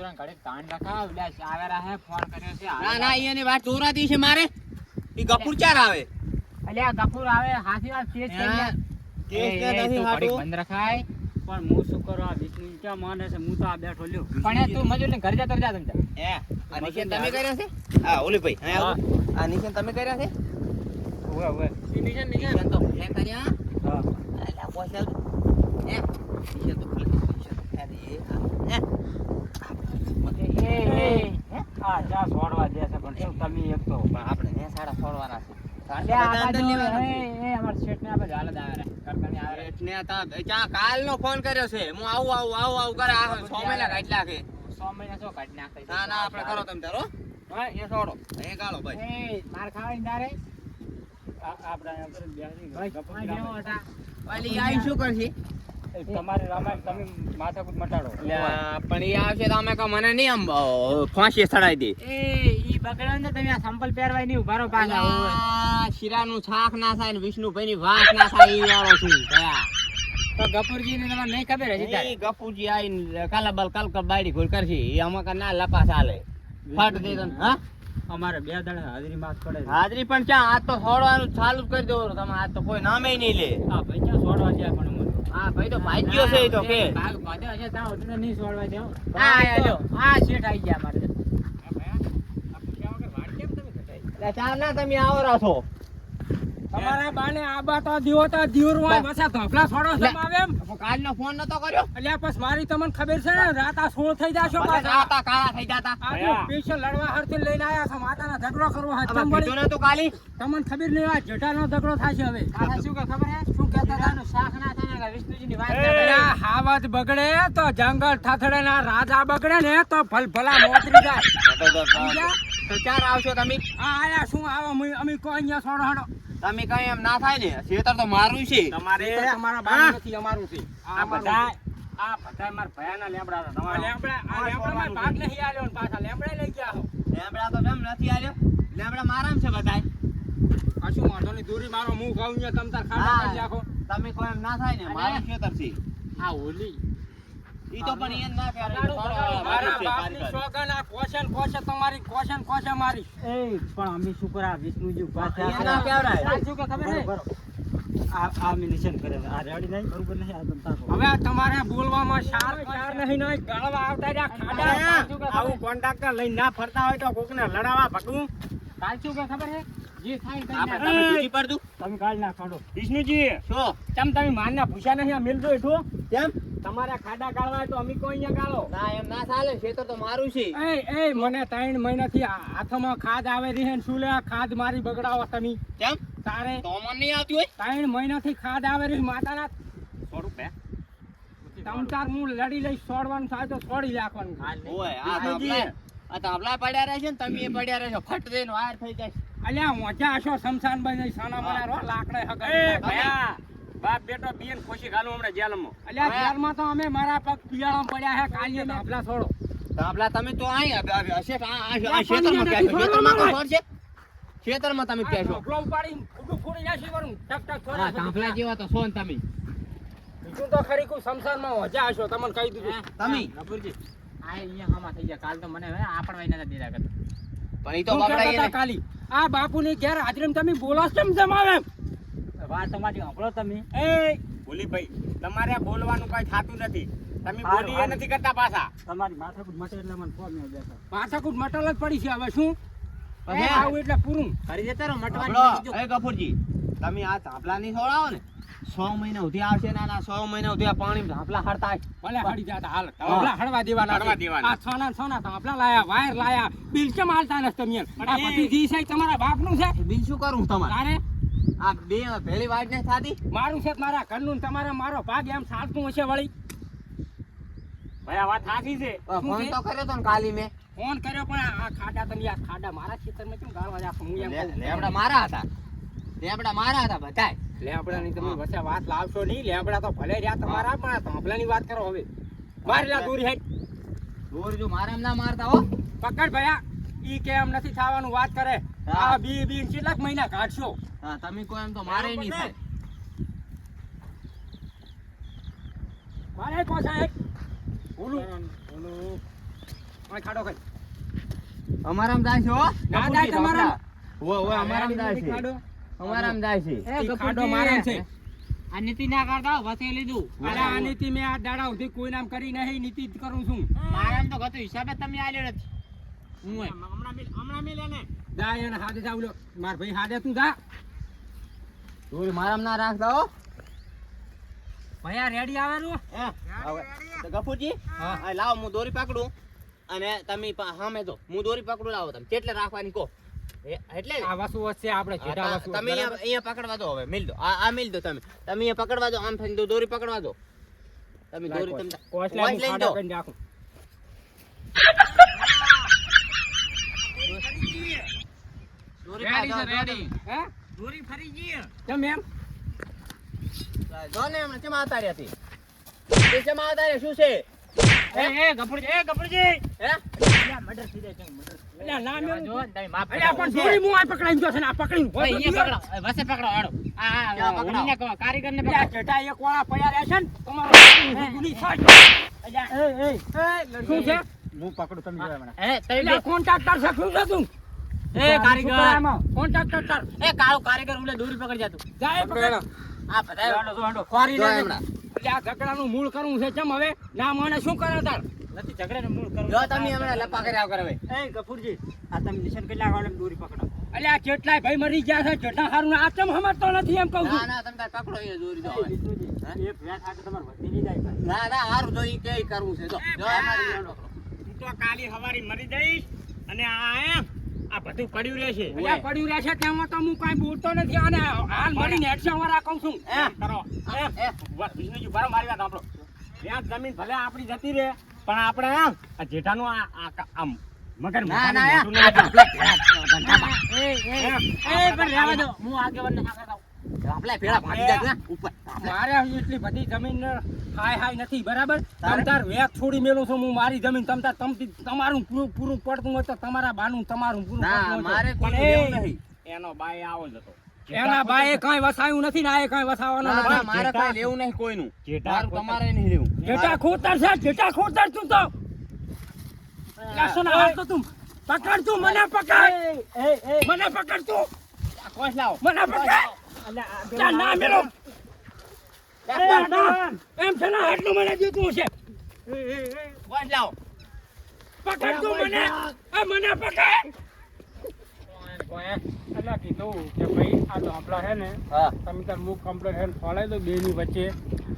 છોકરાને ઘરે કાન રખાવ લે આવેરા હે ફોન કર્યો છે ના એની વાત ચોરાતી છે મારે ઈ ગફુર ચાર આવે અલ્યા ગફુર આવે હાથી વાત કેસ કરી કેસ કે નથી હાટો બંધ રખાય પણ હું શું કરું આ વિષ્ણુ ક્યાં માને છે હું તો આ બેઠો લ્યો પણ તું મજૂર ને ઘરે જા તમ હે આ નિશાન તમે કર્યા છે હા ઓલી ભાઈ હા આ નિશાન તમે કર્યા છે ઓવે ઓવે નિશાન તો ભલે કર્યા હા અલા પોસલ હે નિશાન તો ભલે નિશાન હે આ જા છોડવા દે છે પણ શું તમે એક તો પણ આપણે ને સાડા છોડવાના છે અમાર શેઠ ને આપણે હાલત આવે કરકણી આવે એટલે તા ચા કાલનો ફોન કર્યો છે હું આવું કરે આ 6 મહિના કાઢલા કે 100 મહિના શું કાઢ નાખે ના આપણે કરો તમે તારો હા એ છોડો એ ગાળો ભાઈ એ માર ખાવાની તારે આપણે અંદર બેસી વાલી આઈ શું કરશે તમારી રામાયણ તમે માથાકૂટ મટાડો પણ એ આવશે તો અમે કહો મને નહીં આમ ફાંસી ચડાવી દે એ ઈ બગડો ને તમે આ સંપલ પહેરવાય નહીં ઉભારો પાછા શીરાનું છાક ના થાય ને વિષ્ણુભાઈ ની વાત ના થાય ઈ વાળો છું ભયા તો ગફુરજી ને તમને નહીં ખબર હજી તારે ઈ ગફુરજી આઈને કાલાબલ કલકલ બાડી ગોળ કરશે ઈ અમાક ના લપા ચાલે ફાટ દે તને હા અમારે 2 દાડા હાજરી માસ પડે હાજરી પણ ક્યાં આજ તો છોડવાનું ચાલુ જ કરી દેવો તમે આજ તો કોઈ નામે નહીં લે હા ભાઈ ક્યાં છોડવા જાય પણ હા ભાઈ તો ભાગ્યો છે ઈ તો કે ભાગ ભાગ્યો હશે તા ઉતને નહીં છોડવા દેવો હા, આયો. આ શેઠ આવી ગયા મારે લે ચાલ ના તમે આવો રાસો તમારા બાને આબા તો દીવો તો દીવર હોય પાછા ધોફલા છોડો સમાવે એમ કાલનો ફોન નતો કર્યો અલ્યા બસ મારી તમને ખબર છે ને રાત આ 16 થઈ જાશો પાછા આતા કાળા થઈ જાતા આ સ્પેશિયલ લડવા હરથી લઈને આયા છો માતાના ઝઘડો કરવો હાથ આમાં ચંબળી કીધું નતું કાલી તમને ખબર નહીં આ જેઠાનો ઝઘડો થાશે હવે પાછા શું કે ખબર હે શું કહેતા હતા શાક ના થાય ને વિષ્ણુજી ની વાત અલ્યા હાવત બગડે તો જંગલ ઠાથડે ના રાજા બગડે ને તો ભલભલા મોતરી જાય તો ચાર આવશો તમે આ આયા શું આવો અમે કોઈ અહીંયા છોડો હડો તમે કઈ એમ ના થાય ને ખેતર તો મારું છે તમારે તમારા બાનું નથી અમારું છે આ બધા માર ભયાના લેબડા હતા તમારા લેબડા આ લેબડામાં ભાગ નહીં આલ્યો ને પાછા લેબડા લઈ ગયા હો લેબડા તો કેમ નથી આલ્યો લેબડા મારામ છે બધાય કશું વાંધો નહીં દૂરી મારો મું ખાવ ને તમ તાર ખાડા કરી નાખો તમે કોઈ એમ ના થાય ને મારું ખેતર છે આ હોલી ઈ તો પણ એમ ના કરે મારા બાપની સોગન આ કોશન તમારી કોશન મારી એ પણ અમે શું કરા વિષ્ણુજી પાછા એ ના કેવરાય શું કે ખબર હે આ મિનિશન કરે આ રેડી નહીં બરોબર નહીં આ તમ તાકો હવે તમારે બોલવામાં ચાર નહીં નહીં ગાળવા આવતા રહ્યા ખાડા આવું કોન્ટ્રાક્ટર લઈને ના ફરતા હોય તો કોકને લડાવા ભગું કાલ શું કે ખબર હે જે થાય કઈ આપણે ના તમે બીજી પર દઉં તમે કાલ ના ખાડો વિષ્ણુજી શું ચમ તમે માનના પૂછ્યા નહીં આ મિલજો એઠો કેમ તમારે ખાડા ગાળવા હોય તો અમે કોઈ અહીંયા ગાળો ના એમ ના ચાલે ખેતર તો મારું છે એ મને 3 મહિનાથી હાથમાં ખાદ આવે રહી ને શું લે ખાદ મારી બગડાવો તમે કેમ તારે તો મન નહીં આવતી હોય 3 મહિનાથી ખાદ આવે રહી માતાના 100 રૂપિયા તમ તાર હું લડી લઈ છોડવાનું થાય તો છોડી નાખવાનું ઓય આ તો આપલા પડ્યા રહે છે ને તમે એ પડ્યા રહેશો ફટ દઈને વાયર થઈ જાય અલ્યા મોજા આશો શમશાન બની સાના મારા રો લાકડે હગા ભયા બાપ બેટો બીન ખુશી ગાલું હમણે જેલમાં અલ્યા જેલમાં તો અમે મારા પગ પિયાળામાં પડ્યા હે કાલીએ ધાબલા છોડો ધાબલા તમે તો આઈ હશે આ ખેતરમાં ક્યાં છો ખેતરમાં કોણ ઘર છે ખેતરમાં તમે ક્યાં છો ઢોકળો ઉપાડી ફૂટું ફોડી નાખી કરું ટક ટક છોડા ધાંભલા જેવા તો છો ને તમે બીજું તો ખરી કુ શમશાનમાં હોજા આશો તમને કહી દીધું તમે ગફુરજી આ અહીંયા હમા થઈ ગયા કાલ તો મને હવે આપણ વાઈ નતા દીધા કરતા પણ ઈ તો બાપડા કાલી આ બાપુની ઘેર હાજરીમાં તમે બોલો કેમ જમાવે વાત તમારી સાંભળો તમે એ બોલી ભાઈ તમારે બોલવાનું કઈ થાતું નથી તમે બોલી એ નથી કરતા પાછા તમારી માથાકૂટ મટે એટલે મને ફોન ન દેતા માથાકૂટ મટલ જ પડી છે હવે શું પછી આવું એટલે પૂરું કરી દેતા રહો મટવાની એ ગફુરજી તમે આ ધાબલા ની છોડાવો ને 100 મહિના સુધી આવશે ના 100 મહિના સુધી આ પાણી ધાબલા હડતા ભલે હડી જાતા હાલ ધાબલા હડવા દેવાના આ સોના ધાબલા લાયા વાયર લાયા બિલ કેમ હાલતા નથી તમે આ બધી જી છે તમારા બાપનું છે બિલ શું કરું તમારે તારે આ બે પહેલી વાત ને થાતી મારું છે મારા ઘરનું તમારે મારો ભાગ એમ ચાલતું હશે વળી ભાઈ આ વાત સાચી છે ફોન તો કર્યો તો ને કાલી મેં ફોન કર્યો પણ આ ખાડા તમે આ ખાડા મારા ખેતરમાં કેમ ગાળવા જા હું એમ કહું લેબડા મારા હતા બધાય લેબડાની તમે વચ્ચે વાત લાવશો નહીં લેબડા તો ભલે રહ્યા તમારા પણ ધાબલાની વાત કરો હવે મારેલા દૂરી હેડ દોર જો મારામ ના મારતા હો પકડ ભયા ઈ કેમ નથી થવાનું વાત કરે આ બી કેટલાક મહિના કાઢશો હા તમે કોઈ એમ તો મારે નહીં થાય મારે કો સાહેબ ઓય ખાડો કર. અમારામાં જાય છે હો ના જાય તમારા. ઓય અમારામાં જાય છે ખાડો. અમારામાં જાય છે એ ખાડો મારે છે. આ નીતિ ના કરતા વસે લીધું અરે આ નીતિ મેં આ દાડા સુધી કોઈ નામ કરી નહીં, નીતિ જ કરું છું. મારા તો ગતો હિસાબે તમે આલ્યો નથી હું હમણાં મેલે ને. જા એને હાથે જાવ લો. માર ભાઈ હાથે તું જા. દોરી મારામાં ના રાખતા હો ભૈયા રેડી આવેલું. હવે તો ગફુરજી હા લાવો હું દોરી પકડું અને તમે સામે તો હું દોરી પકડું લાવો તમે કેટલે રાખવાની કહો એટલે આ વસ્તુ વચ્ચે આપણે જેટા વસ્તુ તમે અહીંયા પકડવા દો હવે મિલ દો આ મિલ દો તમે અહીંયા પકડવા દો આમ થઈને દોરી પકડવા દો તમે દોરી તમે કોસલા વાંચ લઈ ખાડો દો કરીને રાખું. દોરી રેડી છે રેડી હે દોરી ફરી ગઈ કેમ એમ? જો ને હમણાં કેમ આવતા રહ્યા હતી તે કેમ આવતા રહ્યા શું છે એ ગફુરજી હે મર્ડર થઈ જાય છે મર્ડર અલ્યા ના મેલું. જો તમે માફ અલ્યા પણ દોરી હું આ પકડાઈને જો છે ને આ પકડીને ભાઈ અહીંયા પકડો વસે પકડો હાડો ક્યાં પકડાવો? ઉડીને કહો કારીગરને અલ્યા પકડો જેટા એક વાળા પડ્યા રહે છે ને તમારો ગુની સાચ. શું છે? હું પકડું તમે જોયા મને. એ તઈ અલ્યા કોન્ટ્રાક્ટર છે શું છે તું? એ કારીગર કોન્ટ્રાક્ટર એ કાળો કારીગર ઉલે દોરી પકડી જાતું જાય પકડ. આ બધાય હાડો ખોરી જો લે હમણાં અલ્યા ઝઘડાનું મૂળ કરવું છે ચમ હવે ના મને શું કરે તાર? નથી ઝઘડાનું મૂળ કરવું જો તમે હમણાં લપા કર્યા કરે ભાઈ એ ગફુરજી આ તમે નિશાન કેટલા વાળા દોરી પકડો. અલ્યા કેટલાય ભાઈ મરી ગયા છે જેટલા સારું આ ચમ સમજતો નથી એમ કહું ના છું. ના તમે તાર પકડો એ દોરી દો હવે. વિષ્ણુજી એક વ્યાજ આગળ તમારે વધી નહીં જાય ભાઈ. ના ના હારું તો ઈ કઈ કરવું છે જો જો અમારી હેડો. હું તો કાલી હવારી મરી જઈશ અને આ બધું પડ્યું રહેશે. અલ્યા પડ્યું રહેશે તેમાં તો હું કાંઈ બોલતો નથી અને હાલ મરીને હેઠસે વાળા કહું છું. એમ કરો વિષ્ણુજી બરાબર મારી વાત સાંભળો. ત્યાં જમીન ભલે આપણી જતી રહે પણ આપણે આ જેઠાનું આમ મગર ના ના મોઢાનું આ મોઢું આપલા ધંધામાં. એ પણ રહેવા દો હું આગેવાનને આગળ આવું આપલા ભેળા ભાગી જાય ને ઉપર મારે એટલી બધી જમીન હાય નથી બરાબર. તમ તાર વેચ છોડી મેલું છું હું મારી જમીન તમ તાર તમારું પૂરું પડતું હોય તો તમારા બાનું તમારું પૂરું ના પડતું હોય મારે તો. કોઈ પણ લેવું એ, નહીં એનો બાય આવો જ હતો. એના બાએ કાંઈ વસાયું નથી ને આ કાંઈ વસાવાનો ના ના નથી. મારે કઈ લેવું નહીં કોઈનું જેઠા મારું ખોતર. તમારે નહીં લેવું જેટા ખોતર છે જેટા ખોતર તું તો લાસોના હાથ તો તું પકડ તું મને પકડ મને પકડ તું કોસ લાવો મને પકડ ચાલ ના મેલો એમ છે ને આટલું મને જીતવું છે કોસ લાવો પકડ તું મને મને પકડ એટલે કીધું કે ભાઈ આ ઢોપલા છે ને હા તમે તાર મુખ કમ્પ્લીટ હેન્ડ ફોલાઈ દો બેની વચ્ચે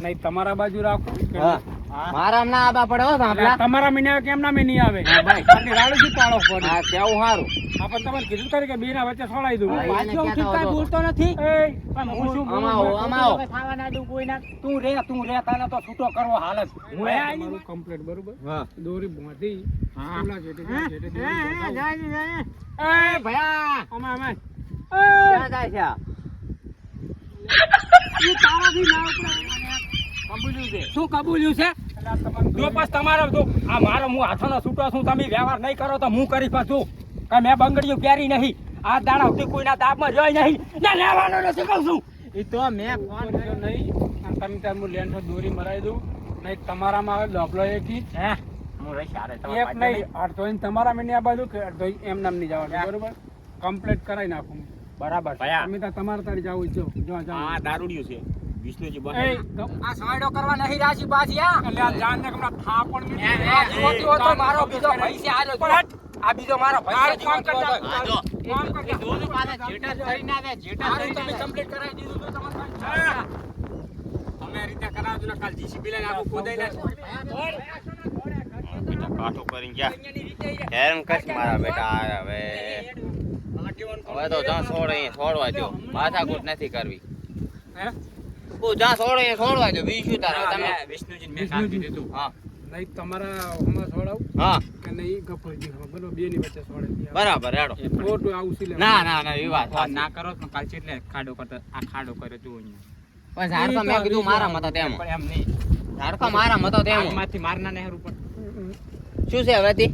નહીં તમારા બાજુ રાખો કે હા મારા ના આબા પડે હો સાંભળા તમારા મીને કેમ ના મે નહીં આવે હા ભાઈ. બાકી રાડુથી પાડો પડે હા કેવું સારું આપણ તમારે કીધું કરી કે બેના વચ્ચે છોડાઈ દઉં હા, એને પાછો કહેતા કાંઈ હતો. બોલતો નથી પણ હું શું બોલું? આમાં આવો, આમાં આવો. ખાવા ના દઉં કોઈ ના તું રે તને તો છૂટો કરવો હાલત હું તમારું કમ્પ્લીટ બરોબર હા દોરી બાંધી ઓલા જેટે એ ભયા અમાય ક્યાં જાય છે આ? કબૂલ્યું છે શું કબૂલ્યું છે જો બસ તમારો જો આ મારો હું હાથોનો છૂટો છું તમે વ્યવહાર નહીં કરો તો હું કરી પાછું કે મેં બંગડીઓ પહેરી નહીં આ દાડા સુધી કોઈના દાબમાં જોઈ નહીં ના લેવાનો નથી કહું છું એ તો મેં ફોન કર્યો નહીં અને તમે ત્યાં હું લેન્ડ દોરી મરાવી દઉં નહીં તમારામાં આવે ડોબલો એક હે હું રહીશ આરે એક નહીં અડધો ઇંચ તમારા મેં આ બાજુ કે અડધો ઇંચ એમ નામ નહીં જવાનું બરોબર કમ્પ્લીટ કરાવી નાખું બરાબર ભયા. તમે ત્યાં તમારે તારી જાવું જો આ દારૂડિયું છે વિષ્ણુજી બસ આ સાઈડો કરવા નહીં રાશી પાછી એટલે આ જાનને હમણાં થાપણ એ, એ, આ જોતો હતો મારો બીજો ભાઈ છે આજો આ બીજો મારો ભાઈ છે હા જો કામ કરતા. દોનું પાછા જેટા ધરી ના દે જેટા સારું ધરી તમે ના દે. કમ્પ્લીટ કરાવી દીધું તો તમારે તમે આ રીતે કરાવજો ને કાલ જીસીબી લઈને આખું ખોદાઈ બેટા કાઠું કરીને જા હેરાન કશ મારા બેટા હવે હવે તો જ્યાં છોડવા દો માથાકૂટ નથી કરવી તું જ્યાં છોડવા દો બીજું તારે તમે વિષ્ણુજીને મેં કાલ કીધું હતું. હા નહીં તમારા હમણાં છોડાવું હા કે નહીં ગફરજી બોલો બે ની વચ્ચે છોડે બરાબર હેડો ખોટું આવું સિલે ના એ વાત ફોન ના કરો તો કાલ એટલે ખાડો કરતો આ ખાડો કર્યો તું અહીંયા પણ ઝાડકા મેં કીધું મારા મતા તેમ પણ એમ નહીં ઝાડકા મારા મતો તેમ આમાંથી મારના નહેર ઉપર શું છે હવે તી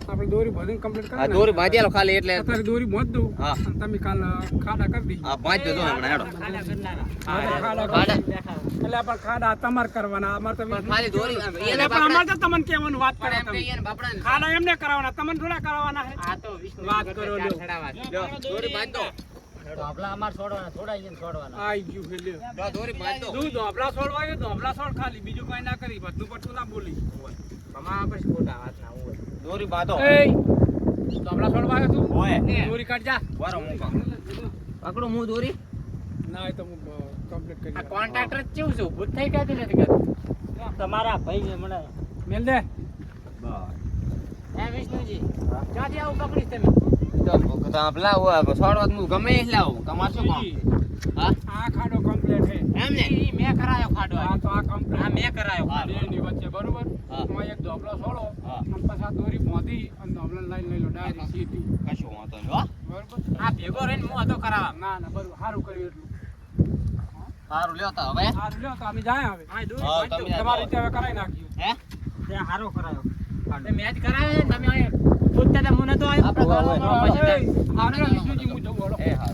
આપણે દોરી બધું કમ્પ્લીટ આ દોરી બાંધી આલો ખાલી એટલે અત્યારે દોરી મોજ દઉં હા. અને તમે કાલ ખાડા કરી દી આ બાંધી દો હમણાં હેડો ખાડા ખાડા. એટલે આપણે ખાડા તમારે કરવાના અમારે તો પણ ખાલી દોરી એટલે પણ અમારે તો તમને કહેવાનું વાત કરો પણ એમ તમે. કહીએ ને બાપડાને. ખાડા એમને કરાવવાના તમને થોડા કરાવવાના છે આ તો વિષ્ણુ વાત કરતા કરો ચાર લ્યો. છડાવા છે. લ્યો, દોરી બાંધી દો ઢોપલા અમારે છોડવાના, થોડા અહીંયા છોડવાના. આઈ ગયું છે લ્યો. લ્યો, દોરી બાંધી દો દૂધ ધોબલા છોડવા ગયો ધોબલા છોડ ખાલી બીજું કઈ ના કરી બધું પડતું ના બોલી અમારા પછી ખોટા વાત ના હોય. દોરી બાંધો એ ધોબલા છોડવા ગયો તું ઓય દોરી કાઢ જા વારો હું પકડું હું દોરી ના એ તો હું કમ્પ્લીટ કરી આ કોન્ટ્રાક્ટર કેવું છે? ઊભું જ થઈ ક્યાંથી નથી કરતું? તમારા ભાઈ મને મેલ દે હે વિષ્ણુજી, ક્યાંથી આવું પકડીશ તમે? પેલા છોડવા હું ગમે એ લાવું તમારે શું કામ હા આ ખાડો કમ્પ્લીટ છે એમ ને ઈ મેં કરાયો ખાડો આ આ. તો આ કમ્પ્લીટ આ મેં કરાયો હા. ખાડો. બેની વચ્ચે બરોબર હા. એમાં એક ધોબલો છોડો હા. અને પછી આ દોરી બાંધી અને ધોબલો લઈ લો ડાયરેક્ટ સીધી કશું વાંધો નહીં હો બરોબર આ ભેગો રહીને હું હતો કરાવવા. ના ના બરોબર સારું કર્યું એટલું સારું લ્યો તો હવે સારું લ્યો તો અમે જાય હવે હા, દૂધ હા, બાંધો. તમે તમારી રીતે હવે કરાવી નાખ્યું હે ત્યાં હારો કરાયો તે મેચ કરાવે ને તમે અહીં પૂછતા હતા, હું નતો આવ્યો. આપણે પછી આવડે વિષ્ણુજી હું જવું હળો. એ હા